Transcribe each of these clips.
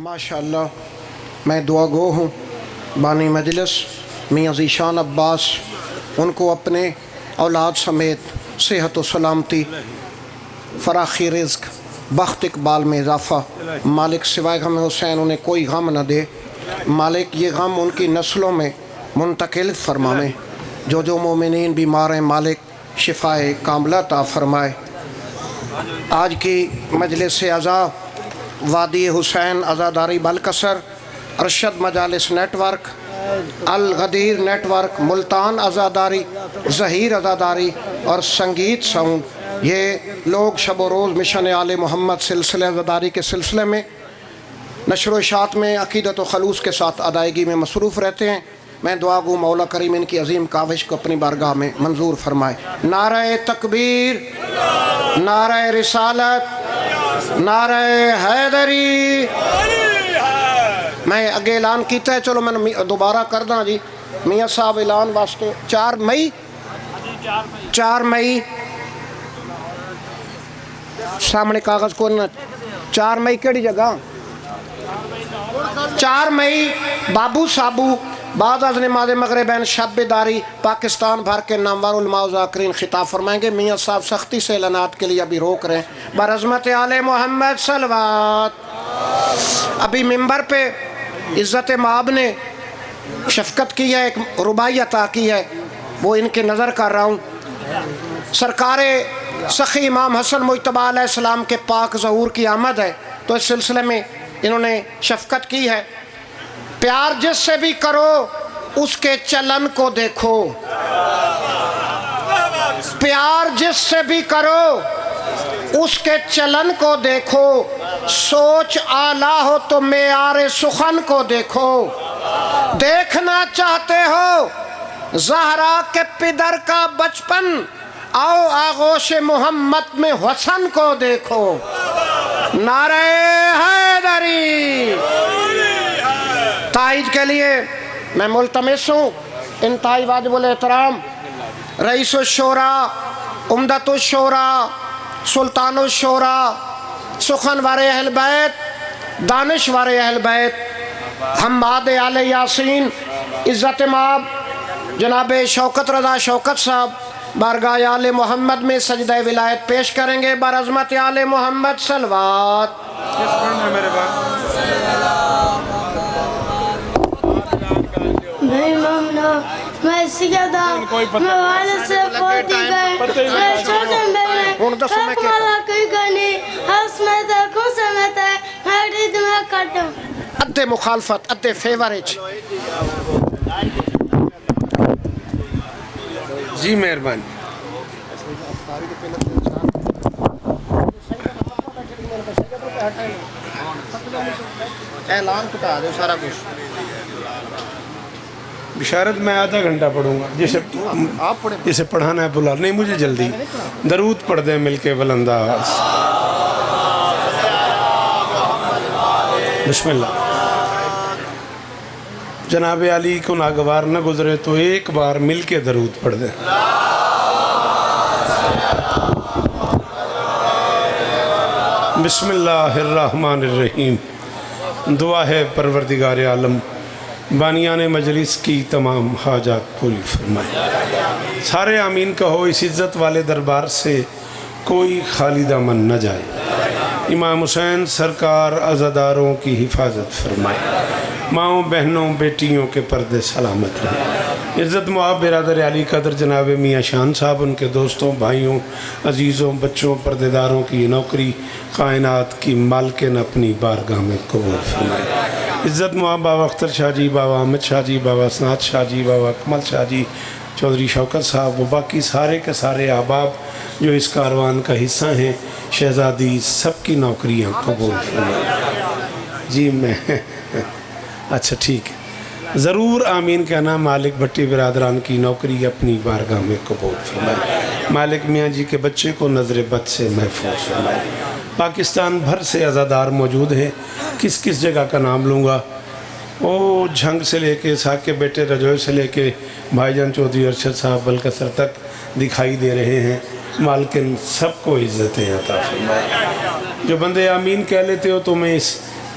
माशाअल्लाह मैं दुआ गो हूँ बानी मजलिस मियाँ ज़ीशान अब्बास, उनको अपने औलाद समेत सेहत व सलामती, फ़राखी रिज़्क़, बख्त इकबाल में इजाफ़ा मालिक सिवाय गम हुसैन उन्हें कोई गम न दे। मालिक ये गम उनकी नस्लों में मुंतकिल फरमाएँ। जो मोमिनीन बीमार हैं मालिक शिफ़ाए कामला ता फरमाए। आज की मजलिस अज़ा वादी हुसैन अज़ादारी बलकसर, अरशद मजालिस नेटवर्क, अल गदीर नेटवर्क, मुल्तान अज़ादारी, ज़हीर अज़ादारी और संगीत साउंड, ये लोग शब व रोज़ मिशन आले मोहम्मद सिलसिले अज़ादारी के सिलसिले में नशर इशात में अक़ीदत व खलूस के साथ अदायगी में मसरूफ़ रहते हैं। मैं दुआ गो मौला करीम इनकी अजीम काविश को अपनी बारगाह में मंजूर फरमाए। नारे तकबीर, नारे रिसालत, नारे हैदरी। मैं अगे ऐलान किया है, चलो मैं दोबारा कर दा जी। मियाँ साहब ऐलान वास्ते 4 मई सामने कागज़ को न 4 मई केड़ी जगह 4 मई बाबू साबू बाद अज़ नमाज़ मग़रिबैन शब्बेदारी पाकिस्तान भर के नामवर उलमा व ज़ाकिरीन खिताब फरमाएंगे। मियाँ साहब सख्ती से ऐलानात के लिए अभी रोक रहे हैं। बरज़मत आले मोहम्मद सलवात। अभी मिंबर पे इज़्ज़त माब ने शफ़क़त की है, एक रुबाई अता की है, वो इनके नज़र कर रहा हूँ। सरकारे सखी इमाम हसन मुज्तबा अलैहिस्सलाम के पाक ज़हूर की आमद है, तो इस सिलसिले में इन्होंने शफ़क़त की है। प्यार जिससे भी करो उसके चलन को देखो, प्यार जिससे भी करो उसके चलन को देखो, सोच आला हो तो मेयारे सुखन को देखो। देखना चाहते हो ज़हरा के पिदर का बचपन, आओ आगोश मोहम्मद में हसन को देखो। नारे हैदरी। ताइज के लिए मैं मुल्तमिस हूँ इंतहाई वाजिबुल एहतराम रईसुल शोरा, उम्दतुल शोरा, सुल्तानुल शोरा, सुखन वारे अहल बैत, दानिश वारे अहल बैत, हम्माद आले यासीन, इज़्ज़त माब जनाब शौकत रज़ा शौकत साहब बारगाह आले मोहम्मद में सजदा विलायत पेश करेंगे। बरज़मत आले मोहम्मद सलवात। मैं सिकदा मैं वाले से पोती गए मैं छोटे में कमाला कोई गनी हस में तो कुछ में तो हरी दिमाग काटो अद्दे मुखालफत अद्दे फेवरेज जी मेहरबानी। ऐलान बता दो सारा कुछ। बिशारत मैं आधा घंटा पढ़ूंगा, जैसे आप पढ़े, जैसे पढ़ाना है बुला नहीं मुझे जल्दी। दरूद पढ़ दे मिलके बुलंदाज। बिस्मिल्लाह। जनाब अली को नागवार न गुजरे तो एक बार मिलके दरूद पढ़ दे। बिस्मिल्लाहिर्रहमानिर्रहीम। दुआ है परवरदिगार आलम बानियान मजलिस की तमाम हाजात पूरी फरमाए। सारे आमीन कहो, इस इज़्ज़त वाले दरबार से कोई खाली दामन न जाए। इमाम हुसैन सरकार अज़ादारों की हिफाजत फरमाए। माओं बहनों बेटियों के पर्दे सलामत रहे। इज़्ज़त मुआब बिरादर अली कदर जनाब मियाँ शान साहब, उनके दोस्तों भाइयों अजीज़ों बच्चों पर्देदारों की नौकरी कायनात की मालकिन अपनी बारगाह में कबूल फरमाए। इज़्ज़त मुआब बाबा अख्तर शाह जी, बाबा अहमद शाह जी, बाबा सनात शाह जी, बाबा कमल शाह जी, चौधरी शौकत साहब व बाकी सारे के सारे अहबाब जो इस कारवान का हिस्सा हैं, शहज़ादी सबकी नौकरियाँ कबूल फरमाए। जी मैं अच्छा ठीक है, ज़रूर आमीन कहना। मालिक भट्टी बिरादरान की नौकरी अपनी बारगाह में कबूल फरमाए। मालिक मियाँ जी के बच्चे को नज़र बद से महफूज फरमाए। पाकिस्तान भर से अज़ादार मौजूद हैं, किस किस जगह का नाम लूँगा। वो झंग से लेके साग के बेटे रजोय से लेके भाईजान चौधरी अरशद साहब बलकसर तक दिखाई दे रहे हैं। मालकिन सबको इज़्ज़तें अता फरमाए। जो बंदे आमीन कह लेते हो तो मैं इस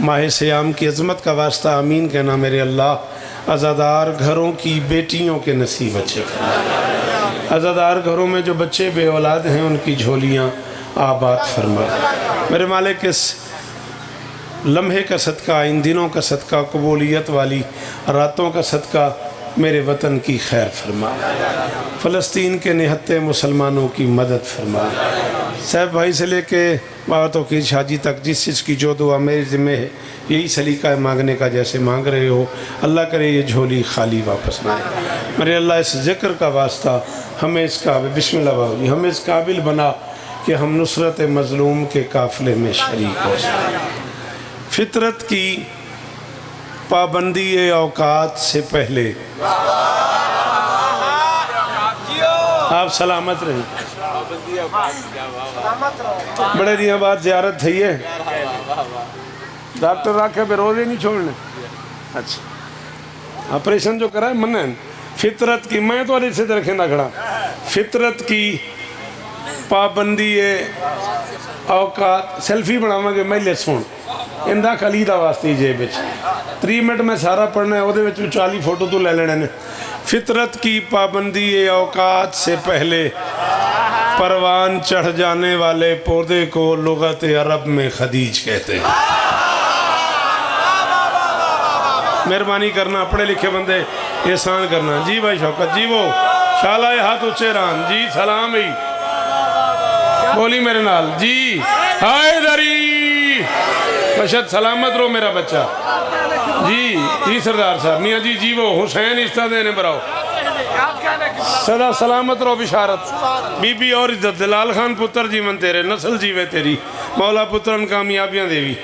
माह सियाम की अज़मत का वास्ता आमीन कहना मेरे अल्लाह। अज़ादार घरों की बेटियों के नसीब अच्छे फरमा। अज़ादार घरों में जो बच्चे बे औलाद हैं उनकी झोलियाँ आबाद फरमा। मेरे मालिक इस लम्हे का सदका, इन दिनों का सदका, कबूलियत वाली रातों का सदका मेरे वतन की खैर फरमा। फ़लस्तीन के निहत्ते मुसलमानों की मदद फरमा। साहब भाई से लेके बातों की शादी तक जिस चीज़ की जो दुआ मेरे ज़िम्मे है यही सलीका है मांगने का, जैसे मांग रहे हो। अल्लाह करे ये झोली खाली वापस ना आए। मेरे अल्लाह इस ज़िक्र का वास्ता हमें इस काबिल, बिस्मिल्लाह बाबूजी, हमें इस काबिल बना कि हम नुसरत मज़लूम के काफ़िले में शरीक हो सकें। फितरत की पाबंदी औकात से पहले आप सलामत रहें। बड़े दिन बाद ज़ियारत थी है, डॉक्टर रखे पे रोज़े नहीं छोड़ने। अच्छा ऑपरेशन जो करा है मन फितरत की, मैं तो अरे से रखेंदा खड़ा। फितरत की पाबंदी औकात सेल्फी बनावांगे मैले सुन इंदा खली दा वास्ते जेब 3 मिनट में सारा पढ़ना है, वो 40 फोटो तो ले लेने ने। फितरत की पाबंदी औकात से पहले परवान चढ़ जाने वाले पौधे को लुगत अरब में खदीज कहते हैं। मेहरबानी करना, पढ़े लिखे बंदे एहसान करना। जी भाई शौकत जी, वो शाला हाथ ऊंचे रान जी, सलाम ही बोली मेरे नाल जी। हाय दरी बशद सलामत रो मेरा बच्चा जी सरदार साहब मियाँ जी। जी वो हुसैन इस्ता देने बराओ सदा सलामत रो बिशारत बीबी और इज्जत दलाल खान पुत्र जीवन तेरे, नस्ल जीवे तेरी, मौला पुत्रन कामयाबियां देवी।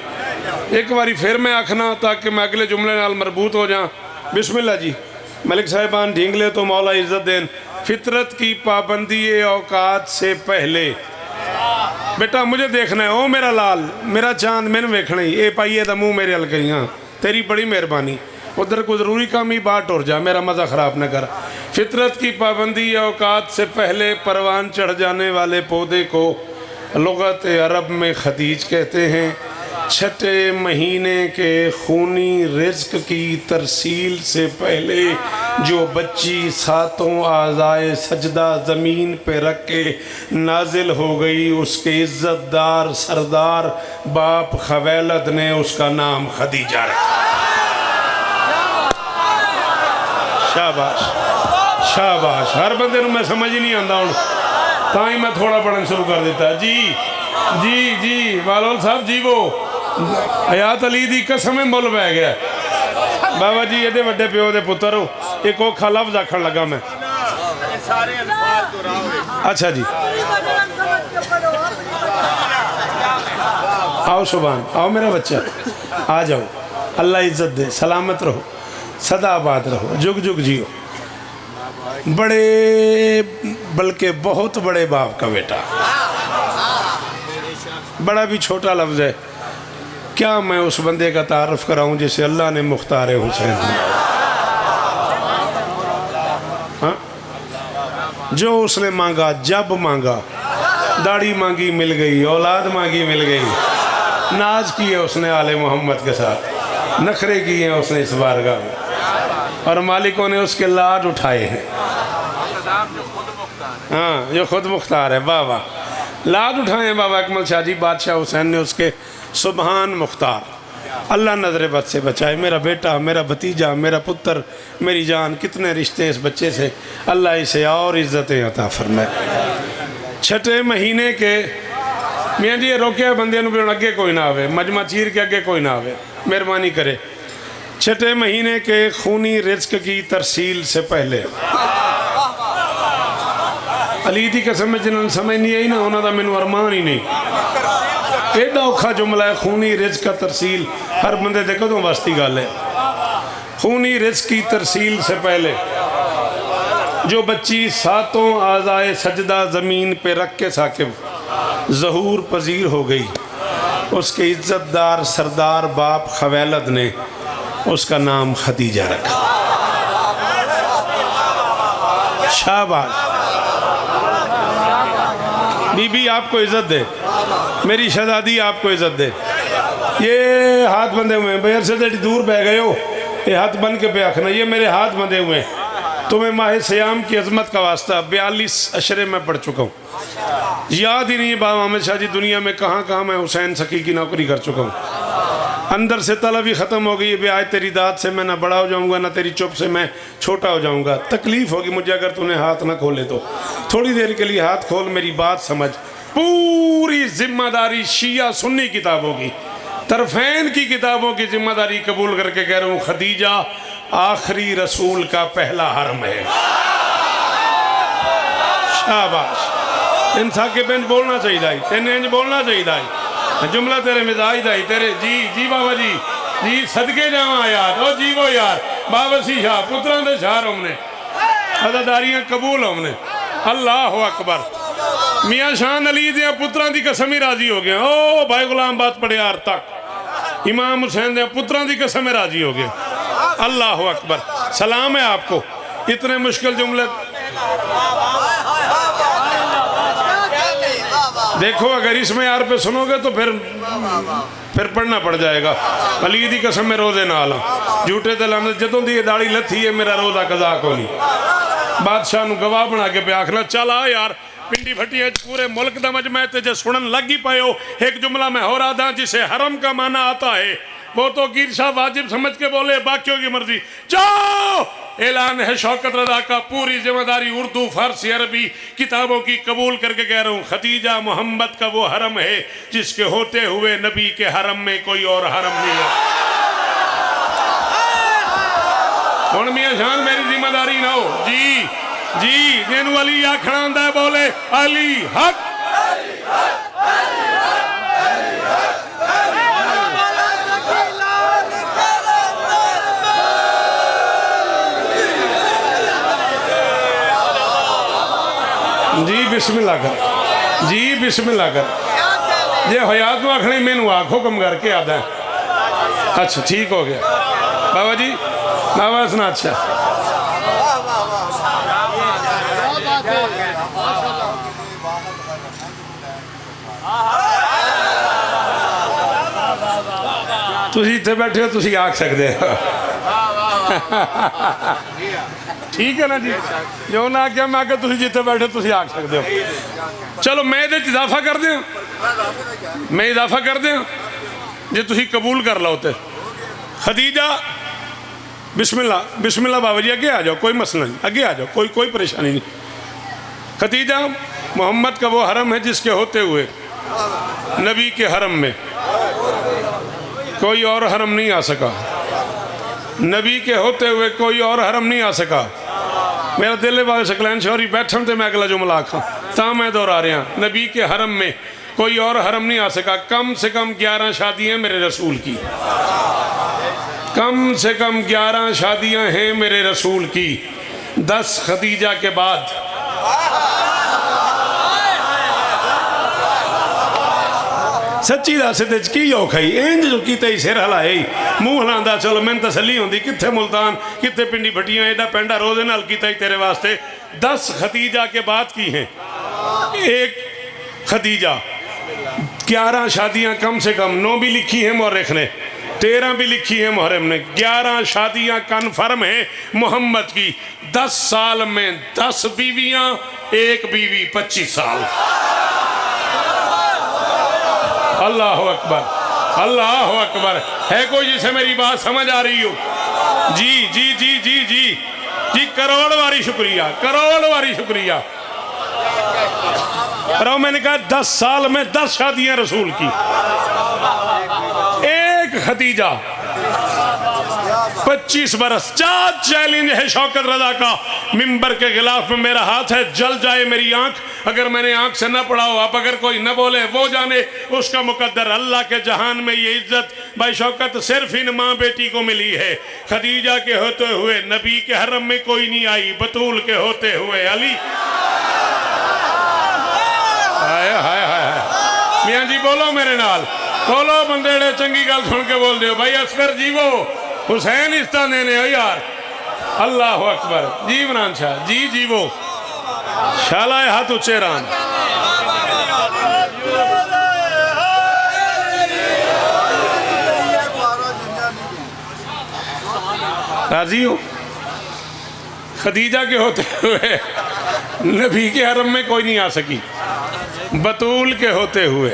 एक बारी फिर मैं आखना ताकि मैं अगले जुमले नाल मरबूत हो जाऊँ। बिस्मिल्लाह जी। मलिक साहिबान ढींगले तो मौला इज्जत देन। फितरत की पाबंदी औकात से पहले बेटा मुझे देखना है, ओ मेरा लाल मेरा चांद मैंने वेखना ही। ए पाइए दा मुँह मेरे हल करी, हाँ तेरी बड़ी मेहरबानी। उधर को ज़रूरी काम ही बात उड़ जा, मेरा मज़ा ख़राब न कर। फितरत की पाबंदी औकात से पहले परवान चढ़ जाने वाले पौधे को लुगत अरब में खदीज कहते हैं। छठे महीने के खूनी रिज्क की तरसील से पहले जो बच्ची 7 आज़ाए सजदा ज़मीन पे रख के नाजिल हो गई, उसके इज़्ज़तदार सरदार बाप खवैलद ने उसका नाम खदीजा रखा। शाबाश शाबाश। हर बंदे में समझ ही नहीं आता हूँ, ताई मैं थोड़ा पढ़ना शुरू कर देता। जी जी जी वालोल साहब जी, वो हयात अली दी कसम मुल पै गया बाबा जी। ये वड्डे प्यो के पुत्र हो, एक औखा लफ्ज़ आखन लगा मैं। अच्छा जी आओ सुभान, आओ मेरा बच्चा, आ जाओ। अल्लाह इज्जत दे, सलामत रहो, सदा आबाद रहो, जुग जुग जियो। बड़े बल्कि बहुत बड़े बाप का बेटा, बड़ा भी छोटा लफ्ज़ है। क्या मैं उस बंदे का तारुफ कराऊं जिसे अल्लाह ने मुख्तार हुसैन बनाया, हाँ? जो उसने मांगा, जब मांगा, दाढ़ी मांगी मिल गई, औलाद मांगी मिल गई, नाज किए उसने आले मोहम्मद के साथ, नखरे किए उसने इस बारगाह में, और मालिकों ने उसके लाड उठाए हैं। हाँ जो खुद मुख्तार है, वाह वाह, लाड उठाए हैं बाबा अकमल शाह जी। बादशाह हुसैन ने उसके सुबहान मुख्तार, अल्लाह नजर बद से बचाए। मेरा बेटा, मेरा भतीजा, मेरा पुत्र, मेरी जान, कितने रिश्ते इस बच्चे से, अल्लाह इसे और इज्जतें अता फरमाए। छठे महीने के मियाँ जी रोके बंदे अगे कोई ना आवे, मजमा चीर के अगे कोई ना आवे, मेहरबानी करे। छठे महीने के खूनी रिज्क की तरसील से पहले अली दी कसम में जिन्होंने समझ नहीं आई ना, उन्होंने मैनू अरमान ही नहीं। एडा औखा जुमला है, खूनी रिज्क का तरसील, हर बंदे दे कदों वास्ती गल है। खूनी रिज्क की तरसील से पहले जो बच्ची 7 आज़ाए सजदा ज़मीन पे रख के साकिब ज़हूर पजीर हो गई, उसके इज्जतदार सरदार बाप खवैलद ने उसका नाम खदीजा रखा। शाबाश बीबी, आपको इज्जत दे, मेरी शहजादी आपको इज्जत दे। ये हाथ बंधे हुए हैं भाई, अरसे से दूर बह गए हो, ये हाथ बन के पे आखना, ये मेरे हाथ बंधे हुए हैं। तुम्हें माह सयाम की अजमत का वास्ता 42 अशरे में पढ़ चुका हूँ, याद ही नहीं है बाबा अहमद शाह जी दुनिया में कहाँ कहाँ मैं हुसैन सकी की नौकरी कर चुका हूँ। अंदर से तलब ही ख़त्म हो गई है, आज तेरी दाद से मैं ना बड़ा हो जाऊँगा ना तेरी चुप से मैं छोटा हो जाऊँगा। तकलीफ़ होगी मुझे अगर तूने हाथ ना खोले तो, थोड़ी देर के लिए हाथ खोल, मेरी बात समझ। पूरी जिम्मेदारी शिया सुन्नी किताबों की, तरफैन की किताबों की जिम्मेदारी कबूल करके कह रहा हूँ, खदीजा आखिरी रसूल का पहला हरम है। शाबाश, इन साकिब इंज बोलना चाहिए, तेन इंज बोलना चाहिए, जुमला तेरे मिजाज दा तेरे। जी जी बाबा जी सदके जावा यार, ओ जीवो यार, बाबा सी शाह पुत्रां दे शार हमने, अदादारियां कबूल हमने। अल्लाह अकबर। मियाँ शान अली दिया पुत्रां दी कसम ही राजी हो गया। ओ भाई गुलाम बात पढ़े यार तक, इमाम हुसैन दिया पुत्रां दी कसम में राजी हो गया। अल्लाह अकबर, सलाम है आपको। इतने मुश्किल जुमले देखो, अगर इसमें यार पे सुनोगे तो फिर पढ़ना पड़ जाएगा। अली दी कसम में रोजे नाल झूठे ते लाने जदों दी दाढ़ी लथी है मेरा रोजा कजा को नहीं। बादशाह नूं गवाह बना के पे आखना, चल आ यार पिंडी भट्टिया पूरे मुल्क दा मजमा ते जे सुनन लगी पायो। एक जुमला मैं हो रहा था, जिसे हरम का माना आता है वो तो कीर शाह वाजिब समझ के बोले, बाकियों की मर्जी। जाओ, ऐलान है शौकत रजा का, पूरी जिम्मेदारी उर्दू फारसी अरबी किताबों की कबूल करके कह रहा हूँ, खदीजा मोहम्मद का वो हरम है जिसके होते हुए नबी के हरम में कोई और हरम नहीं है। हुण मियां शान मेरी जिम्मेदारी ना हो जी जिन्हों अली आखना आंदा है बोले अली हक। जी बिस्मिल्लाह कर, जी बिस्मिल्लाह कर। जे हयात को आखने मैनू आख हुक्म करके आता है। अच्छा ठीक हो गया बाबा जी, बाबा सुना। अच्छा तुसी इत्थे बैठे हो, तुसी आख सकते हो। ठीक है ना जी, जो ना आख्या मैं आख्या तुसी जिथे बैठे तुसी आख सकते हो। चलो मैं ये इजाफा कर दें, मैं इजाफा कर दें जे तुसी कबूल कर लो तो। खदीजा बिस्मिल्लाह बिस्मिल्लाह बाबा जी अगे आ जाओ, कोई मसला नहीं, अगे आ जाओ, कोई परेशानी नहीं। खदीजा मोहम्मद का वो हरम है जिसके होते हुए नबी के हरम में कोई और हरम नहीं आ सका, नबी के होते हुए कोई और हरम नहीं आ सका। मेरा दिल है सकलैन शौरी बैठन तो मैं अगला जुमला आखा, ता मैं दोहरा रहा, नबी के हरम में कोई और हरम नहीं आ सका। कम से कम 11 शादियाँ मेरे रसूल की, कम से कम 11 शादियाँ हैं मेरे रसूल की, 10 खदीजा के बाद। सच्ची दस की औखा ही इंज जो किते ही सिर हलाए मुँह हिलांदा, चलो मैंने तसली होंदी कित्थे मुल्तान कित्थे पिंडी भट्टियां, एडा पेंडा रोजे नाल कीता ही तेरे वास्ते। 10 खदीजा के बाद की हैं, एक खदीजा, 11 शादियां कम से कम, 9 भी लिखी है मौरख ने, 13 भी लिखी है मुहर्रम ने, 11 शादियां कन्फर्म है मोहम्मद की। 10 साल में 10 बीवियां, 1 बीवी 25 साल। अल्लाह अकबर, अल्लाह अकबर। है कोई जिसे मेरी बात समझ आ रही हो? जी जी जी जी जी जी, करोड़ वारी शुक्रिया, करोड़ वारी शुक्रिया। और मैंने कहा 10 साल में 10 शादियां रसूल की, एक खदीजा 25 बरस। चार चैलेंज है शौकत रजा का, मिंबर के खिलाफ में मेरा हाथ है, जल जाए मेरी आंख अगर मैंने आंख से न पढ़ा हो। आप अगर कोई न बोले वो जाने उसका मुकद्दर। अल्लाह के जहान में ये इज्जत भाई शौकत सिर्फ इन माँ बेटी को मिली है। खदीजा के होते हुए नबी के हरम में कोई नहीं आई, बतूल के होते हुए अली। हाय हाय हाय, मियाँ जी बोलो मेरे नाल, बोलो बंदेड़े, चंगी गल सुन के बोल दो भाई। असगर जीवो, हुसैन इस्ता देने हो यार। अल्लाह अकबर। जी इमरान शाह जी जीवो, शालाए हाथ ऊंचे रान। राजी हो? खदीजा के होते हुए नबी के हरम में कोई नहीं आ सकी, बतूल के होते हुए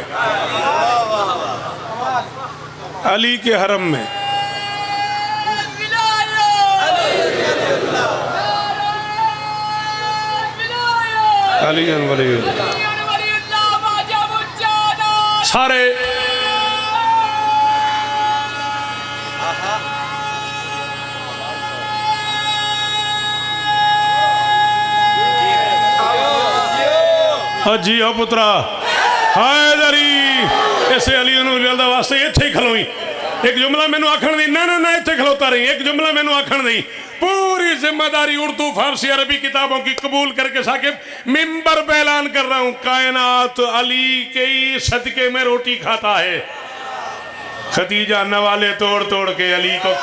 अली के हरम में। अली सारे जी ओ पुत्रा हैदरी इसे अली दा वास्ते इत्थे ही खलोई। एक जुमला मैनू आखण दी, ना ना ना इत्थे खलोता रही। एक जुमला मैनू आखण दी, पूरी जिम्मेदारी उर्दू फारसी अरबी किताबों की कबूल करके साकिब मिंबर पे ऐलान कर रहा हूँ, कायनात अली के ही सदके में रोटी खाता है। खदीजा नवाले तोड़ तोड़ के अली को,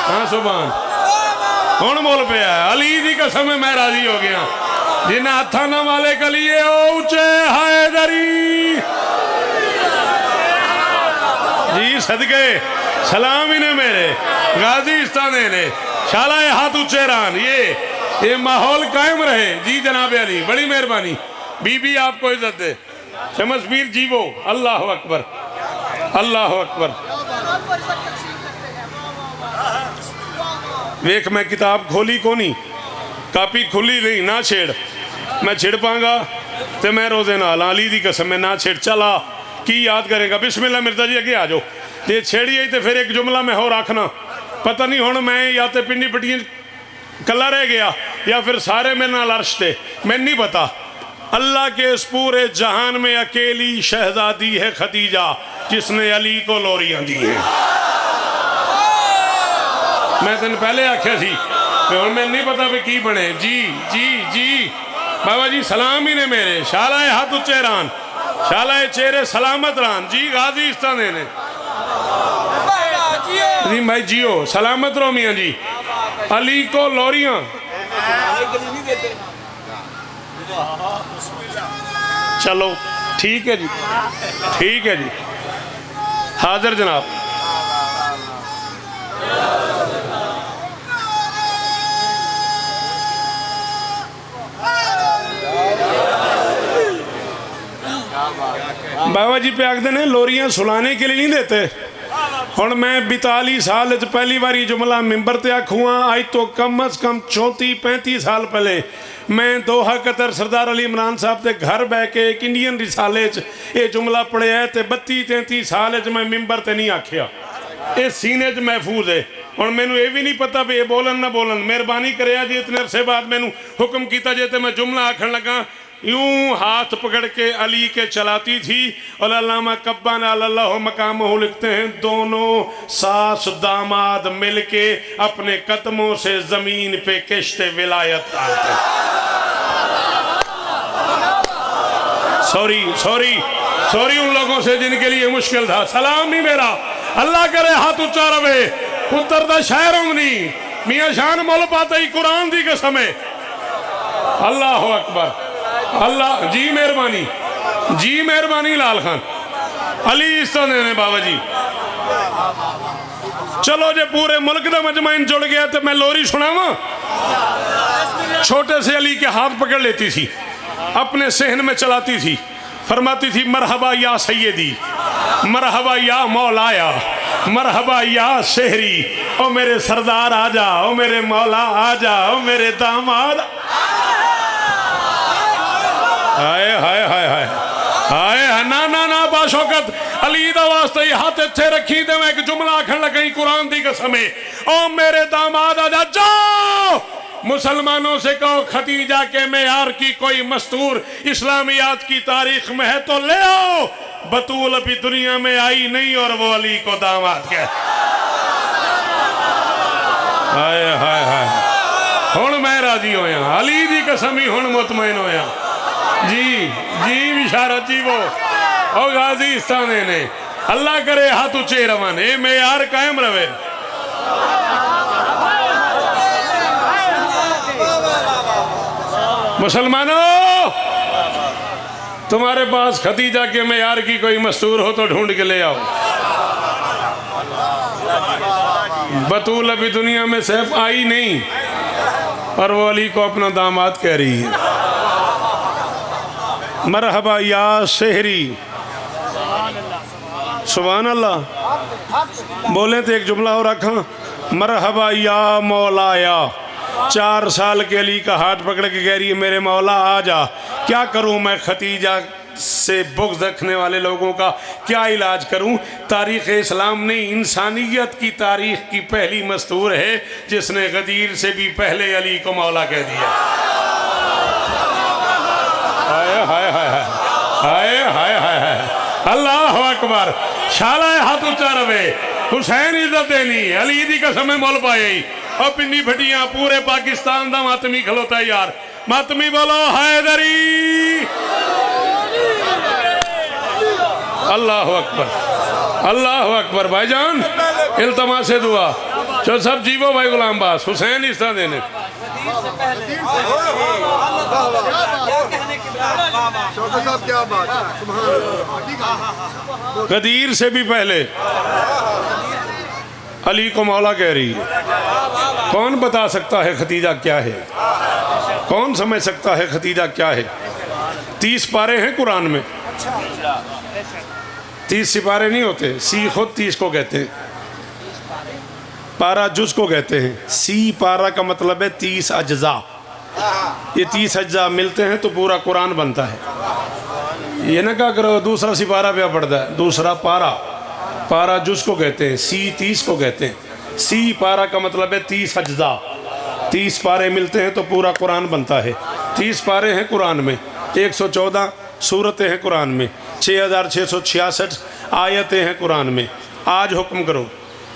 हाँ सुभान कौन बोल पे है? अली की कसम में मैं राजी हो गया। जिन्हें हथा न वाले कलिए ऊंचे हैदरी जी सदके सलाम ही ने मेरे गाजीस्तान ने शालाए हाथ ऊंचे रान। ये माहौल कायम रहे जी जनाब अली, बड़ी मेहरबानी। बीबी आपको इज्जत दे, शमसबीर जीवो। अल्लाह अकबर, अल्लाह अकबर। वेख मैं किताब खोली को नहीं, कापी खुली नहीं, ना छेड़। मैं छिड़ पांगा तो मैं रोजे नाल अली दी कसम में ना छेड़। चला की याद करेगा? बिस्मिल्लाह मिर्जा जी अगे आ जाओ। जे छेड़िए तो फिर एक जुमला मैं होर आखना, पता नहीं हुण मैं या तो पिंडी पट्टियां कला रह गया या फिर सारे मेरे नाल अर्श थे, मैं नहीं पता। अल्लाह के इस पूरे जहान में अकेली शहजादी है खदीजा जिसने अली को लोरियां दी हैं। मैं तेन पहले आख्या सी, हुण मैं नहीं पता भी की बने। जी जी जी बाबा जी सलाम ही ने मेरे, शालाए हाथ उच्चे रान, शालाए चेहरे सलामत रान जी गाजीस्तान ने जी भाई जियो सलामत रहो मियाँ जी। अली को लोरियां चलो ठीक है जी, ठीक है जी। हाजिर जनाब। बाबा जी पे आखते ने लोरियां सुलाने के लिए नहीं देते। हुण मैं 42 साल पहली बारी जुमला मिंबर ते आखूँ। आज तो कम अज कम 34-35 साल पहले मैं दोहा कतर सरदार अली इमरान साहब के घर बह के एक इंडियन रिसाले ये जुमला पढ़िया तो 32-33 साल मैं मिंबर ते नहीं आखिया। ये सीने च महफूज है। हुण मैनू ये भी नहीं पता भी ये बोलन ना बोलन। मेहरबानी करे जी इतने अरसे बाद मैनू हुक्म किया जे तो मैं जुमला आखन लगा। यूं हाथ पकड़ के अली के चलाती थी। और अल्लामा कब्बान अल्लाह मकाम लिखते हैं, दोनों सास दामाद मिलके अपने कदमों से जमीन पे किश्ते विलायत डालते। सॉरी सॉरी सॉरी उन लोगों से जिनके लिए मुश्किल था। सलाम नहीं मेरा, अल्लाह करे हाथ ऊंचा रवे। पुत्र दा शायर नहीं मियाँ शान मोल पाते ही कुरान दी कसम है। अल्लाह अकबर, अल्लाह जी मेहरबानी, जी मेहरबानी। लाल खान अली इस्ता ने बाबा जी। चलो जे पूरे मुल्क का मजमाइन जुड़ गया तो मैं लोरी सुनावा। छोटे से अली के हाथ पकड़ लेती थी, अपने सहन में चलाती थी, फरमाती थी मरहबा या सैयदी, मरहबा या मौलाया, मरहबा या शहरी। ओ मेरे सरदार आ जा, ओ मेरे मौला आ जा, ओ मेरे दामाद। हाय हाय हाय हाय हाय ना ना ना बाशौकत अली दा वास्ते हाथ इत्थे रखी ते मैं एक जुमला आखन लगी कुरान दी कसम है। ओ मेरे दामाद आ जा। जाओ मुसलमानों से कहो खदीजा के मेयार की कोई मस्तूर इस्लामियात की तारीख में है तो ले आओ। बतूल अभी दुनिया में आई नहीं और वो अली को दामाद कह। हाय हाय हाय हुण मैं राजी होया, अली दी कसम ही हुण मुतमईन होया। जी जी विशारत जी वो और गाजीस्तान ने अल्लाह करे हाथ ऊंचे रवन, ए मेयार कायम रवे। मुसलमानों तुम्हारे पास खतीजा के मेयार की कोई मस्तूर हो तो ढूंढ के ले आओ। बतूल अभी दुनिया में सिर्फ आई नहीं और वो अली को अपना दामाद कह रही है। मरहबा या शहरी, सुभान अल्लाह। बोले तो एक जुमला और रखा, मरहबा या मौलाया। 4 साल के अली का हाथ पकड़ के कह रही है मेरे मौला आ जा। क्या करूं मैं खतीजा से बुग़्ज़ रखने वाले लोगों का क्या इलाज करूं। तारीख़ इस्लाम ने इंसानियत की तारीख़ की पहली मस्तूर है जिसने गदीर से भी पहले अली को मौला कह दिया। हाय हाय हाय हाय हाय हाय हाय, अल्लाह अकबर। शाला हाथ ऊंचा रवे, हुसैन इज्जत देनी, अली दी कसम मोल पाई। और पिंडी फटियां पूरे पाकिस्तान दा मातमी खलोता यार। मातमी बोलो हैदरी। अल्लाह अकबर, अल्लाह अकबर। भाईजान इल्तमा से दुआ जो सब जीवो भाई गुलाम बास हुसैन इस तरह देने। गदीर से भी पहले अली को मौला कह रही है। कौन बता सकता है खतीजा क्या है? कौन समझ सकता है खतीजा क्या है? 30 पारे हैं कुरान में। 30 सिपारे नहीं होते, सी खुद 30 को कहते हैं। पारा जुज को कहते हैं। सी पारा का मतलब है 30 अज्जा। ये 30 अज्जा मिलते हैं तो पूरा कुरान बनता है। ये ना क्या करो दूसरा सिपारा भी पड़ता है, दूसरा पारा। पारा जुज को कहते हैं, सी 30 को कहते हैं। सी पारा का मतलब है 30 अज्जा। 30 पारे मिलते हैं तो पूरा कुरान बनता है। 30 पारे हैं कुरान में, 114 सूरतें हैं कुरान में, 6666 आयतें हैं कुरान में। आज हुक्म करो,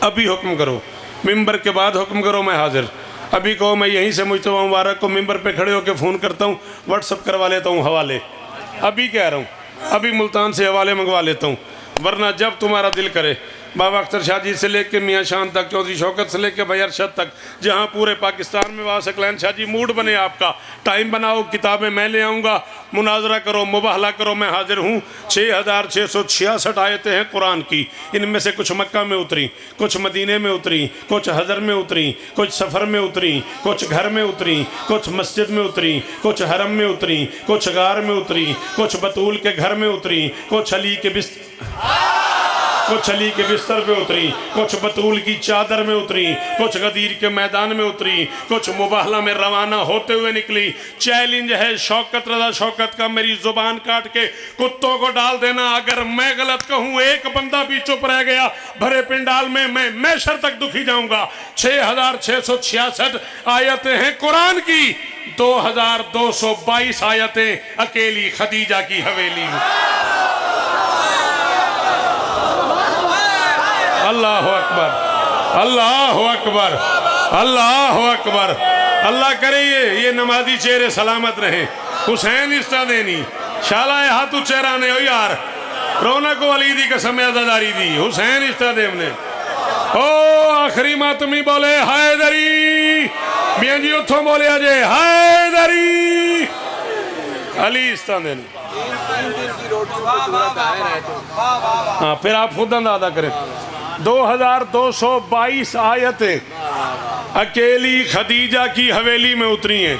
अभी हुक्म करो, मिंबर के बाद हुक्म करो मैं हाजिर। अभी कहो मैं यहीं से मुजतबा मुबारक को मिंबर पे खड़े होकर फ़ोन करता हूँ, व्हाट्सअप करवा लेता हूँ हवाले। अभी कह रहा हूँ, अभी मुल्तान से हवाले मंगवा लेता हूँ। वरना जब तुम्हारा दिल करे, बाबा अख्तर शाह जी से लेके मियाँ शान तक, चौधरी शौकत से लेके भाई अरशद तक, जहाँ पूरे पाकिस्तान में वहाँ सकलैन शाह जी मूड बने आपका, टाइम बनाओ, किताबें मैं ले आऊँगा, मुनाजरा करो, मुबाहला करो, मैं हाजिर हूँ। 6666 आयतें हैं कुरान की। इनमें से कुछ मक्का में उतरी, कुछ मदीने में उतरी, कुछ हज़र में उतरी, कुछ सफ़र में उतरी, कुछ घर में उतरी, कुछ मस्जिद में उतरी, कुछ हरम में उतरी, कुछ गार में उतरी, कुछ बतूल के घर में उतरी, कुछ अली के बिस्तर पे उतरी, कुछ बतूल की चादर में उतरी, कुछ गदीर के मैदान में उतरी, कुछ मुबाहला में रवाना होते हुए निकली। चैलेंज है शौकत रजा शौकत का, मेरी जुबान काट के कुत्तों को डाल देना। अगर मैं गलत कहूँ, एक बंदा भी चुप रह गया भरे पिंडाल में, मैं मैशर तक दुखी जाऊंगा। 6666 आयतें हैं कुरान की, 2222 आयतें अकेली खदीजा की हवेली में। अल्लाह अकबर, अल्लाह अकबर, अल्लाह अकबर। अल्लाह करे ये नमाजी चेहरे सलामत रहे। हुसैन इस्ता देनी, शाला हाथू चेहरा ने हो यार, रौनक अली दी कसम अज़ादारी दी, हुसैन इस्ता देव ने। ओ आखिरी मातमी बोले हैदरी, मियाँ जी उठो बोले अजय हैदरी, अली इस्ता देनी। हाँ फिर आप खुद अंदाजा करें। 2222 आयतें अकेली खदीजा की हवेली में उतरी हैं।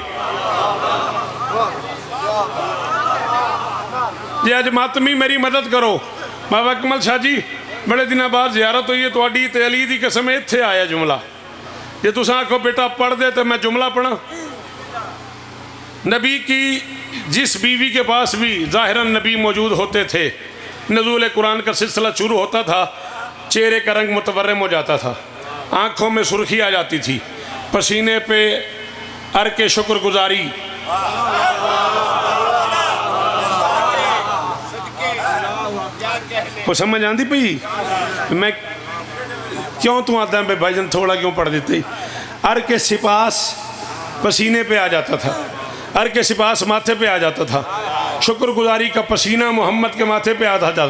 जी अज मातमी मेरी मदद करो। बाबा कमल शाह जी बड़े दिनों बाद ज़ियारत हुई है तुहाडी ते अली दी कसम इत्थे आया जुमला। जे तुस आखो बेटा पढ़ दे तो मैं जुमला पढ़ा। नबी की जिस बीवी के पास भी ज़ाहिरन नबी मौजूद होते थे, नज़ूल कुरान का सिलसिला शुरू होता था, चेहरे का रंग मुतवर्रम हो जाता था, आँखों में सुर्खी आ जाती थी, पसीने पे अर के शुक्रगुजारी, को समझ आती पई मैं क्यों तू आता है भाईजान थोड़ा क्यों पढ़ देते। अर के सिपास पसीने पे आ जाता था, अर के सिपास माथे पे आ जाता था, शुक्रगुजारी का पसीना मोहम्मद के माथे पे आता था,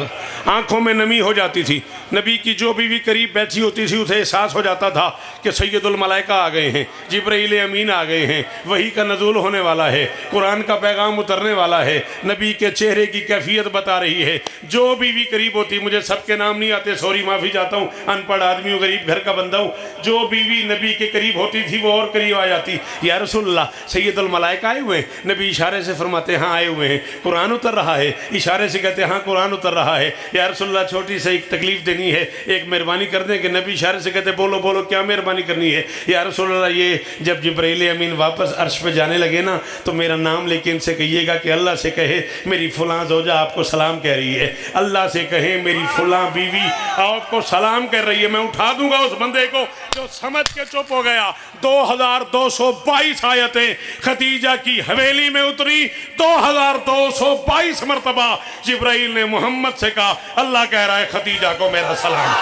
आँखों में नमी हो जाती थी, नबी की जो बीवी करीब बैठी होती थी उसे एहसास हो जाता था कि सैयदुल मलाइका आ गए हैं, जिब्राइल अमीन आ गए हैं, वही का नज़ूल होने वाला है, कुरान का पैगाम उतरने वाला है, नबी के चेहरे की कैफियत बता रही है। जो बीवी करीब होती, मुझे सबके नाम नहीं आते, सॉरी माफ़ी चाहता हूँ, अनपढ़ आदमी हूँ, गरीब घर का बंदा हूँ, जो बीवी नबी के करीब होती थी वो और करीब आ जाती। या रसूलल्लाह सैयदुल मलाइका आए हुए हैं? नबी इशारे से फरमाते हाँ आए हुए हैं। कुरान उतर रहा है? इशारे से कहते हाँ कुरान उतर रहा है। या रसूलल्लाह छोटी सी एक तकलीफ़ देनी है, एक मेहरबानी कर दें, कि नबी इशारे से कहते बोलो बोलो क्या मेहरबानी करनी है? या रसूलल्लाह ये जब जिब्राइल अमीन वापस अर्श पे जाने लगे ना तो मेरा नाम लेके इनसे कहिएगा कि अल्लाह से कहे मेरी फ़लाँ ज़ौजा आपको सलाम कह रही है, अल्लाह से कहे मेरी फ़लाँ बीवी आपको सलाम कर रही है। मैं उठा दूंगा उस बंदे को जो समझ के चुप हो गया। 2222 आयतें खदीजा की हवेली में उतरी, 2222 मरतबा जिब्राइल ने मोहम्मद से कहा अल्लाह कह रहा है खदीजा को मेरा सलाम।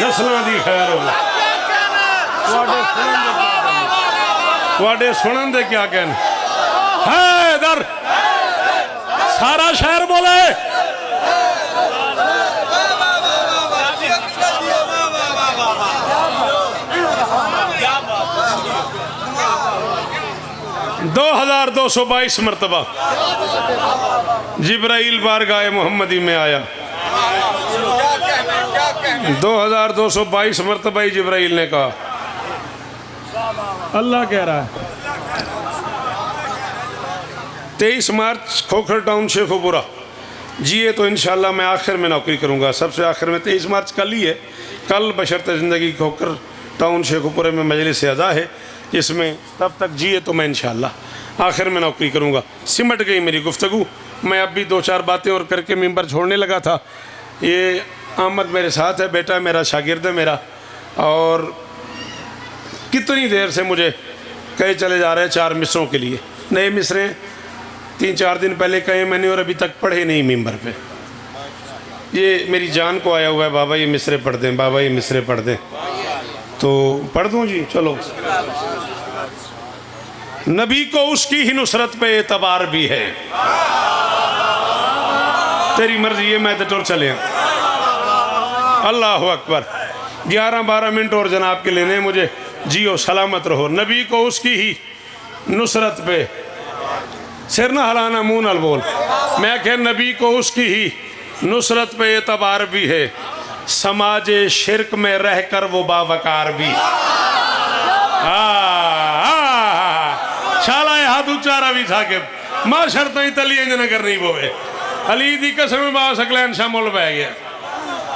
नस्लों की खैर हो सुनन दे क्या कहने है इधर सारा शहर बोले दो 2222 मरतबा जिब्राइल बारगाह मोहम्मदी में आया। 2222 मरतबा जिब्राइल ने कहा अल्लाह कह रहा है। 23 मार्च खोखर टाउन शेखोपुरा जिए तो इंशाल्लाह मैं आखिर में नौकरी करूंगा, सबसे आखिर में। 23 मार्च कल ही है, कल बशर्ते ज़िंदगी खोखर टाउन शेखोपुरा में मजलिस अदा है, इसमें तब तक जिए तो मैं इंशाल्लाह आखिर में नौकरी करूंगा। सिमट गई मेरी गुफ्तगू, मैं अब भी 2-4 बातें और करके मिंबर छोड़ने लगा था। ये अहमद मेरे साथ है, बेटा मेरा, शागिर्द है मेरा, और कितनी देर से मुझे कहे चले जा रहे हैं 4 मिसरों के लिए। नए मिसरे 3-4 दिन पहले कहे मैंने और अभी तक पढ़े नहीं मिंबर पे। ये मेरी जान को आया हुआ है, बाबा ये मिसरे पढ़ दें, बाबा ये मिसरे पढ़ दें, तो पढ़ दूँ जी। चलो, नबी को उसकी ही नुसरत पे एतबार भी है, तेरी मर्जी है, मैं तो टुर चले। अल्लाह अकबर। 11-12 मिनट और जनाब के लेने मुझे, जियो सलामत रहो। नबी को उसकी ही नुसरत पे, सिर ना हलाना मुंह न बोल, मैं कह नबी को उसकी ही नुसरत पे एतबार भी है, समाजे शिरक में रहकर वो बावकार भी। शाला हाथ उच्चारा भी था कि मां शर्त ही तली इंजन करनी बोवे, अली दी कसम बा सकलैन शामिल बह गया।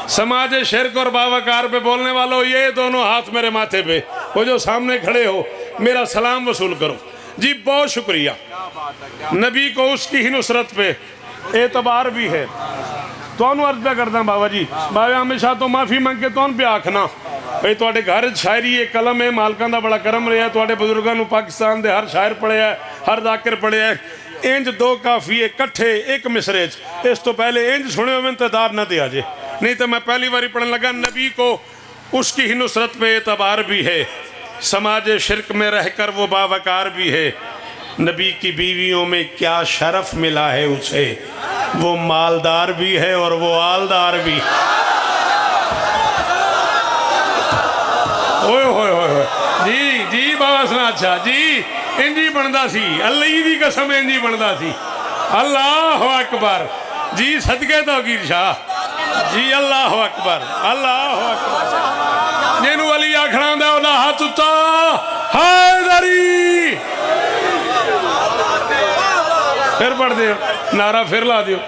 समाज शिरक और बावकार पे बोलने वालों, ये दोनों हाथ मेरे माथे पे, वो जो सामने खड़े हो मेरा सलाम वसूल करो जी, बहुत शुक्रिया। नबी को उसकी ही नुसरत पे एतबार भी है। तो अर्ज पे करदा बाबा जी, बाबा हमेशा तो माफ़ी मंग के तो पे आखना भाई तुहाडे घर शायरी एक कलम है, मालकां दा बड़ा करम रहा, तुहाडे बुजुर्गां नूं पाकिस्तान दे हर शायर पढ़िया, हर जाकिर पढ़िया, इंज 2 काफिए कट्ठे एक मिसरे च, इस तो पहले इंज सुने हो इंतजार न दिया जे, नहीं तो मैं पहली बारी पढ़ने लगा। नबी को उसकी ही नुसरत पे एतबार भी है, समाज शिरक में रहकर वो बावकार भी है, नबी की बीवियों में क्या शरफ मिला है उसे, वो मालदार भी है और वो आलदार भी। ओए होए होए जी जी बाबा सुना, अच्छा जी इंजी बनता सी, अल्लाह दी कसम इंजी बनता सी। अल्लाह अकबर जी, सदके तो गिर शाह जी, अल्लाह अकबर, अल्लाह अकबर। जिन्हों अली आखना होंदा ओदा हाथ उच्चा, हैदरी, फिर पढ़ दियो नारा, फिर ला दियो।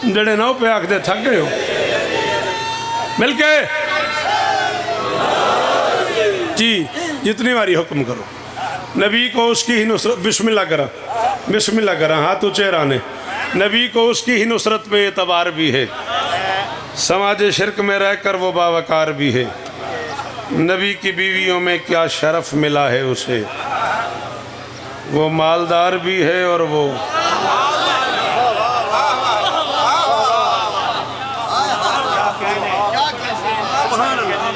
जड़े ना पे आखते थक गए हो मिलके जी, जितनी बारी हुक्म करो। नबी को उसकी ही नुसरत, बिस्मिल्लाह करा, बिस्मिल्लाह करा, हाथ ऊंचे राने। नबी को उसकी ही नुसरत पे एतबार भी है, समाज शिरक में रहकर वो बावकार भी है, नबी की बीवियों में क्या शरफ मिला है उसे, वो मालदार भी है और वो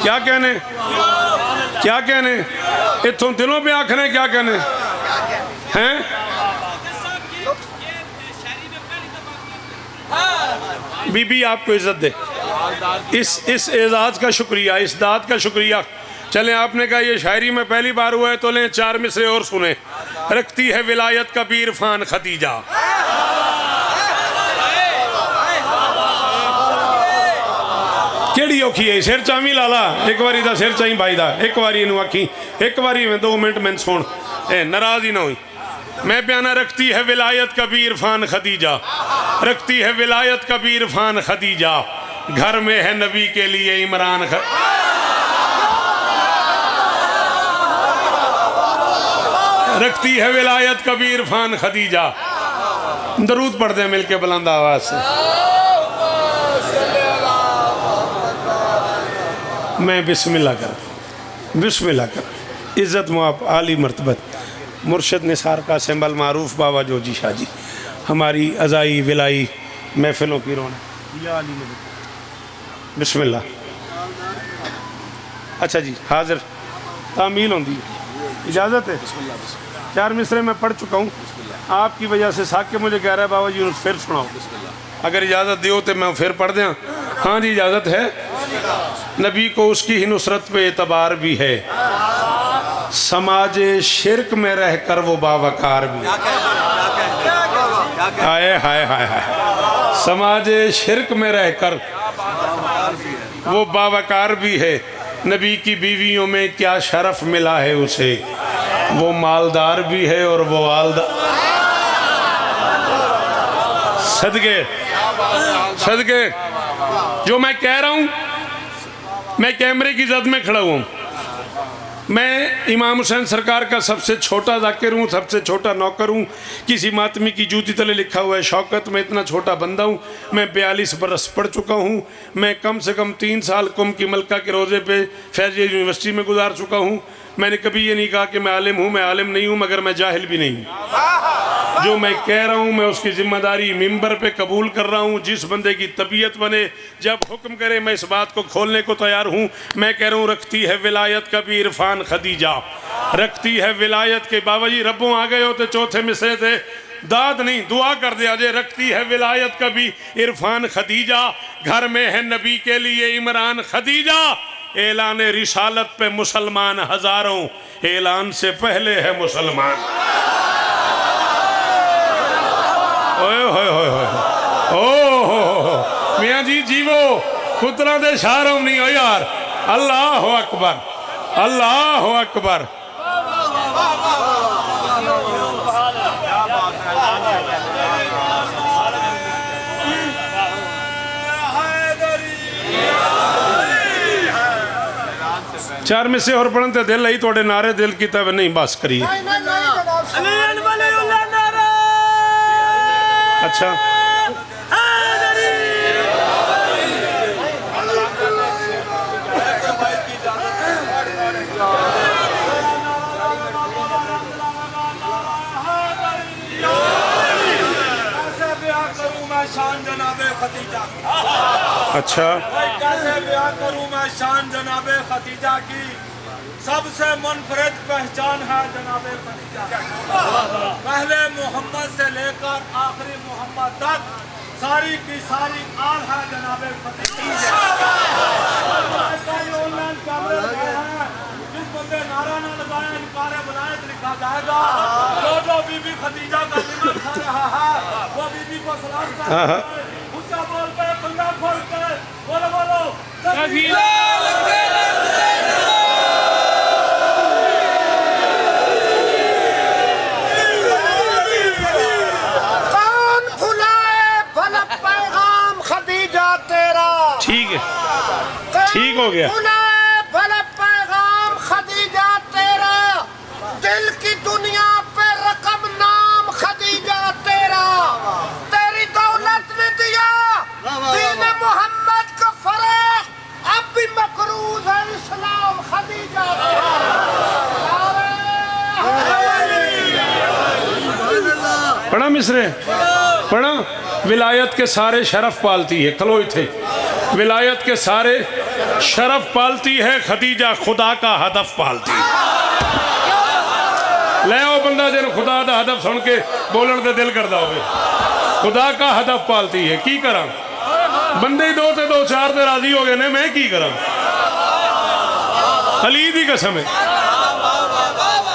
क्या कहने इतों दिलों पे आखने क्या कहने हैं। बीबी आपको इज्जत दे, इस एजाज का शुक्रिया, इस दाद का शुक्रिया। चलें, आपने कहा ये शायरी में पहली बार हुआ है तो लें 4 मिसरे और सुने। रखती है विलायत का भी इरफान खदीजा, केड़ी औखी है सिर चावी लाला, एक बारी दा सिर चाई भाई दा, एक बारी इनू आखी, एक बारी में 2 मिनट में सुन, नाराज ही ना हुई। मैं प्याना रखती है विलायत का भी इरफान खदीजा, रखती है विलायत का भी इरफान खदीजा, घर में है नबी के लिए इमरान रखती है विलायत का भी इरफान खदीजा। दरूद पढ़ते हैं मिलके बुलंद आवाज से। मैं बिस्मिल्लाह कर इज़्ज़त मुआफ़ आली मर्तबत मुर्शद निसार का सिंबल मारूफ बाबा जोजी शाह जी, हमारी अज़ाई विलाई महफिलों की रौनक। बिस्मिल्लाह। अच्छा जी, हाजिर तामील होंगी, इजाज़त है। 4 मिसरे मैं पढ़ चुका हूँ, आपकी वजह से साके मुझे कह रहा है बाबा जी फिर सुनाओ, अगर इजाज़त दो तो मैं फिर पढ़ दें। हाँ जी, इजाज़त है। नबी को उसकी ही नुसरत पे एतबार भी है, समाजे शिरक में रहकर वो बावकार भी। हाय हाय हाय हाय, समाजे शिरक में रहकर वो बावकार भी है। नबी की बीवियों में क्या शरफ मिला है उसे, वो मालदार भी है और वो आलदार। सदके जो मैं कह रहा हूँ, मैं कैमरे की जद में खड़ा हूँ। मैं इमाम हुसैन सरकार का सबसे छोटा जाकिर हूँ, सबसे छोटा नौकर हूँ। किसी मातमी की जूती तले लिखा हुआ है शौकत, मैं इतना छोटा बंदा हूँ। मैं 42 बरस पढ़ चुका हूँ। मैं कम से कम 3 साल कुम की मलका के रोज़े पे फैज़ यूनिवर्सिटी में गुजार चुका हूँ। मैंने कभी ये नहीं कहा कि मैं आलिम हूँ, मैं आलिम नहीं हूँ, मगर मैं जाहिल भी नहीं हूँ। जो मैं कह रहा हूँ मैं उसकी जिम्मेदारी मिंबर पे कबूल कर रहा हूँ। जिस बंदे की तबीयत बने, जब हुक्म करे, मैं इस बात को खोलने को तैयार हूँ। मैं कह रहा हूँ रखती है विलायत का भी इरफान खदीजा, रखती है विलायत के। बाबा जी रब्बों आ गए होते, चौथे मिसरे थे, दाद नहीं दुआ कर दिया जे। रखती है विलायत का भी इरफान खदीजा, घर में है नबी के लिए इमरान खदीजा। ऐलान रिसालत पे मुसलमान हजारों, ऐलान से पहले है मुसलमान। ओए होए होए होए, ओ मियाँ जी जीवो, पुत्रा दे शारों नहीं हो यार। अल्लाह अकबर, अल्लाह अकबर। चार में से और पढ़ते दिल आई थोड़े नारे दिल की तब नहीं बस करिए। अच्छा अच्छा कैसे बयां करूं मैं शान जनाबे खदीजा की, सबसे मुनफरिद पहचान है जनाबे खदीजा। पहले मोहम्मद से लेकर आखिरी मोहम्मद तक सारी की सारी आल है जनाबे खदीजा। ऑनलाइन कैमरे लगाए हैं, जिस बंदे नारा न लगाए इनकार बनायत लिखा जाएगा। जो बीबी खदीजा का निमन खा रहा है वो बीबी को सलाम कर रहा है। ऊंचा बोल पे बंदा खोल के बोलो बोलो कौन भुलाए भला पैगाम खदीजा तेरा। ठीक है, ठीक हो गया। भुलाए भला पैगाम खदीजा तेरा, दिल की दुनिया पे रकम नाम खदीजा तेरा। तेरी दौलत ने दिया दीन मोहम्मद को फरेग, अब भी मकरूज है इस्लाम खदीजा तेरा। पढ़ा मिसरे पढ़ा। विलायत के सारे शरफ पालती है, खलो थे, विलायत के सारे शरफ पालती है, खदीजा खुदा का हदफ पालती है। ले आओ बंदा जिन खुदा का हदफ सुन के बोलन दे दिल करता हो, खुदा का हदफ पालती है। की करा बंदे ही दो ते दो चार ते राजी हो गए ने, मैं की करा। अली दी कसम है।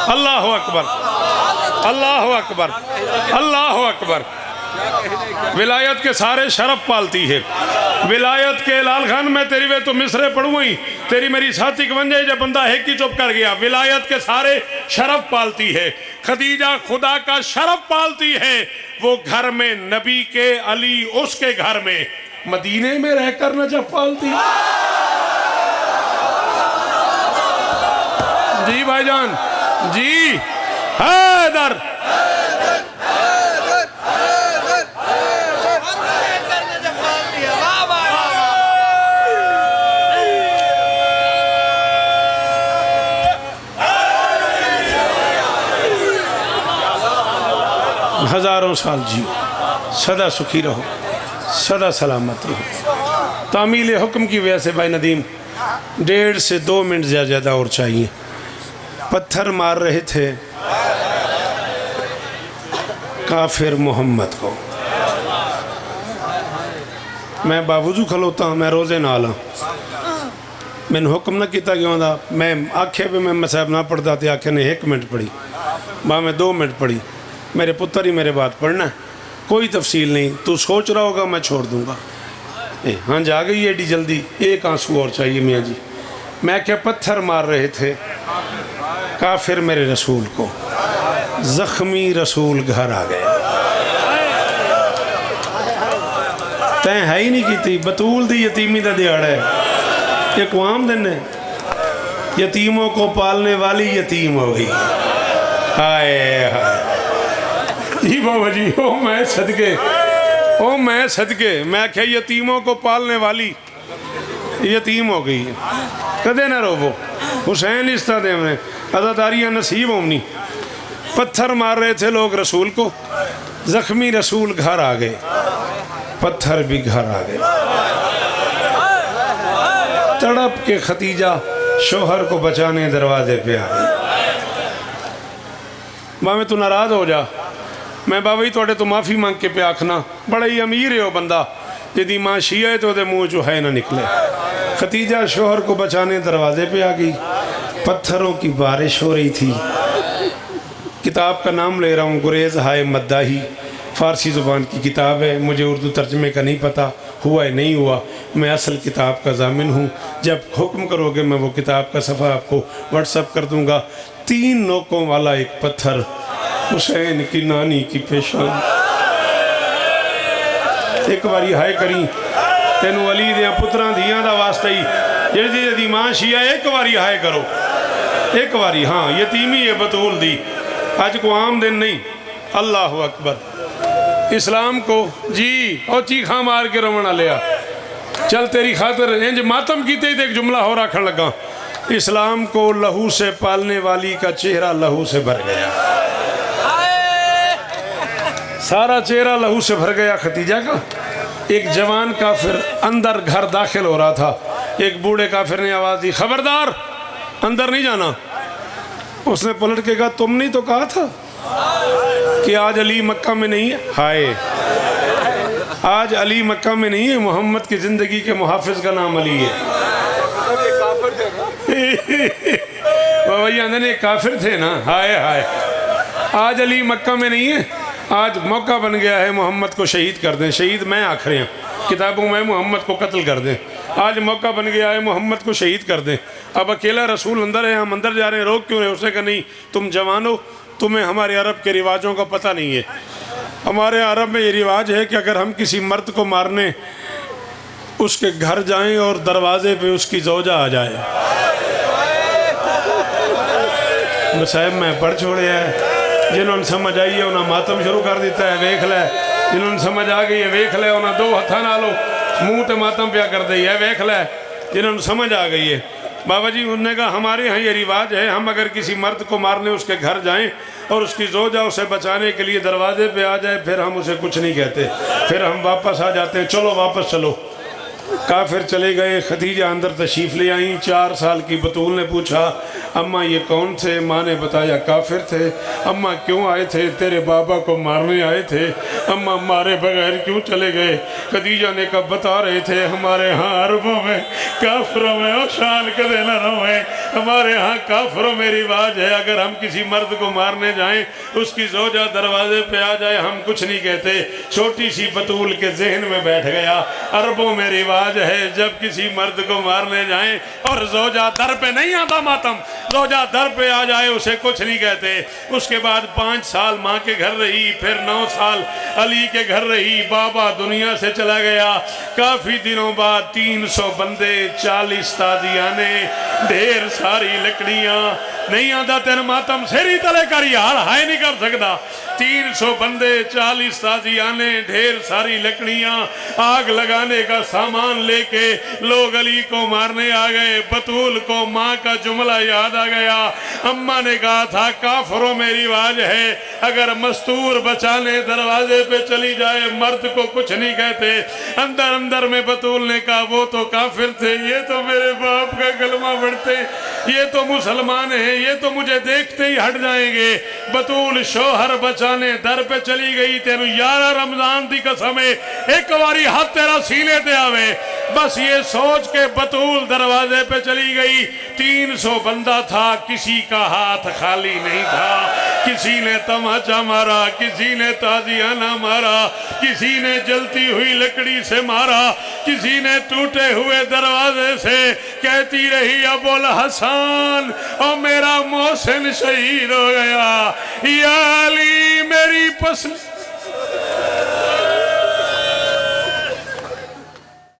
अल्लाह अकबर, अल्लाह अकबर, अल्लाह अकबर। विलायत के सारे शरफ पालती है। विलायत के लाल खान में तेरी वे तो मिसरे पढ़ू ही, तेरी मेरी साथी कवंजे जब बंदा है कि चुप कर गया। विलायत के सारे शरफ पालती है, खदीजा खुदा का शरफ पालती है। वो घर में नबी के, अली उसके घर में, मदीने में रहकर नजफ पालती। जी भाईजान जी, हैदर हजारों साल जी, सदा सुखी रहो, सदा सलामत रहो। तामील हुक्म की वजह से भाई नदीम 1.5 से 2 मिनट ज़्यादा और चाहिए। पत्थर मार रहे थे काफिर मोहम्मद को। मैं बावजू खलोता, मैं रोज़े नाल मैंने हुक्म ना किया क्यों था, मैं आखे भी मैं मसाहब ना पढ़ता तो आखे ने 1 मिनट पढ़ी, मैं 2 मिनट पढ़ी। मेरे पुत्र ही मेरे बात पढ़ना, कोई तफसील नहीं, तू सोच रहा होगा मैं छोड़ दूंगा। हाँ जा गई एडी जल्दी, एक आंसू और चाहिए मियाँ जी। मैं क्या पत्थर मार रहे थे काफिर मेरे रसूल को, जख्मी रसूल घर आ गए। तैं है ही नहीं की बतूल दी यतीमी का दिहाड़ा है, एक आम दिन है, यतीमों को पालने वाली यतीम हो गई। हाय हाय जी बाबा जी, ओ मैं सदके, ओ मैं सदके। मैं क्या यतीमों को पालने वाली यतीम हो गई। कदे ना रोवो, हुसैन इस तरह देवने अदादारियाँ नसीब होनी। पत्थर मार रहे थे लोग रसूल को, जख्मी रसूल घर आ गए, पत्थर भी घर आ गए। तड़प के खतीजा शोहर को बचाने दरवाजे पे आ गई। भाਵੇਂ तू नाराज हो जा, मैं बाबा जी थोड़े तो माफ़ी मांग के पे आखना, बड़ा ही अमीर है वो बंदा जिदी माँ शिया है तो वो मुँह जो है ना निकले। खतीजा शोहर को बचाने दरवाजे पे आ गई। पत्थरों की बारिश हो रही थी। किताब का नाम ले रहा हूँ, गुरेज़ हाय मद्दाही, फ़ारसी ज़ुबान की किताब है, मुझे उर्दू तर्जमे का नहीं पता, हुआ है नहीं हुआ, मैं असल किताब का ज़ामिन हूँ। जब हुक्म करोगे मैं वो किताब का सफ़ा आपको व्हाट्सअप कर दूँगा। 3 नोकों वाला एक पत्थर हुसैन की नानी की पेशान। एक बारी हाय करी तेनू अली दियां पुत्रां दियां दा वास्ता ही जी मां शिया, एक बारी हाय करो, एक बारी। हाँ यतीमी है बतूल दी, अज को आम दिन नहीं। अल्लाह अकबर। इस्लाम को जी और चीखा मार के रोवना लिया। चल तेरी खातर इंज मातम कीते ही तो एक जुमला हो रखन लगा, इस्लाम को लहू से पालने वाली का चेहरा लहू से भर गया। सारा चेहरा लहू से भर गया खतीजा का। एक जवान काफिर अंदर घर दाखिल हो रहा था, एक बूढ़े काफिर ने आवाज़ दी, खबरदार अंदर नहीं जाना। उसने पलट के कहा, तुमने तो कहा था कि आज अली मक्का में नहीं है। हाय, आज अली मक्का में नहीं है, मोहम्मद की ज़िंदगी के मुहाफिज का नाम अली है। बाबा जी अंदर काफिर थे ना। हाय हाय, आज अली मक्का में नहीं है, आज मौका बन गया है मोहम्मद को शहीद कर दें। शहीद मैं आखिर हैं किताबों में, मोहम्मद को कत्ल कर दें। आज मौका बन गया है मोहम्मद को शहीद कर दें। अब अकेला रसूल अंदर है, हम अंदर जा रहे हैं, रोक क्यों रहे? उसने कहा नहीं, तुम जवान हो, तुम्हें हमारे अरब के रिवाजों का पता नहीं है। हमारे अरब में ये रिवाज है कि अगर हम किसी मर्द को मारने उसके घर जाएं और दरवाजे पे उसकी ज़ौजा आ जाए। साहब मैं पढ़ छोड़े है, जिन्होंने समझ आई है उन्हें मातम शुरू कर दिता है, वेख लै। जिन्होंने समझ आ गई है वेख लै, उन्हें 2 हथा नालों मुँह तो मातम पिया कर दी है, वेख लै। जिन्होंने समझ आ गई है बाबा जी उन्होंने कहा हमारे यहाँ ये रिवाज है, हम अगर किसी मर्द को मारने उसके घर जाएं और उसकी जोजा उसे बचाने के लिए दरवाजे पे आ जाए, फिर हम उसे कुछ नहीं कहते, फिर हम वापस आ जाते हैं, चलो वापस चलो। काफिर चले गए। खदीजा अंदर तशरीफ़ ले आई। 4 साल की बतूल ने पूछा अम्मा ये कौन थे? माँ ने बताया काफिर थे। अम्मा क्यों आए थे? तेरे बाबा को मारने आए थे। अम्मा मारे बगैर क्यों चले गए? खदीजा ने कहा बता रहे थे हमारे यहाँ अरबों में काफिरों में और शान के देना रहे, हमारे यहाँ काफिरों में रिवाज है अगर हम किसी मर्द को मारने जाएं उसकी जोजा दरवाजे पे आ जाए हम कुछ नहीं कहते। छोटी सी बतूल के जहन में बैठ गया अरबों में रिवाज है जब किसी मर्द को मारने जाएं और जोजा दर पे नहीं आता मातम, जोजा दर पे आ जाए उसे कुछ नहीं कहते। उसके बाद 5 साल माँ के घर रही, फिर 9 साल अली के घर रही। बाबा दुनिया से चला गया। काफी दिनों बाद 300 बंदे, 40 ताजियाने, ढेर सारी लकड़ियां, नहीं आता तेन मातम सेरी तले कर यार हाय नहीं कर सकता। 300 बंदे, 40 ताजियाने, ढेर सारी लकड़ियां, आग लगाने का सामान लेके लोग अली को मारने आ गए। बतूल को माँ का जुमला याद आ गया। अम्मा ने कहा था काफरों में रिवाज है अगर मस्तूर बचाने दरवाजे पे चली जाए मर्द को कुछ नहीं कहते। अंदर अंदर में बतूल ने कहा वो तो काफिर थे, ये तो मेरे बाप का कलमा पढ़ते, ये तो मुसलमान है, ये तो मुझे देखते ही हट जाएंगे। बतूल शोहर बचाने दर पे चली गई। तेरू 11 रमजान की कसम है एक बारी हाथ तेरा सीने ते आवे। बस ये सोच के बतूल दरवाजे पे चली गई। 300 बंदा था, किसी का हाथ खाली नहीं था। किसी ने तमाचा मारा, किसी ने ताजियाना मारा, किसी ने जलती हुई लकड़ी से मारा, किसी ने टूटे हुए दरवाजे से। कहती रही अबुल हसन और मेरा मोहसिन शहीद हो गया, या अली मेरी पसंद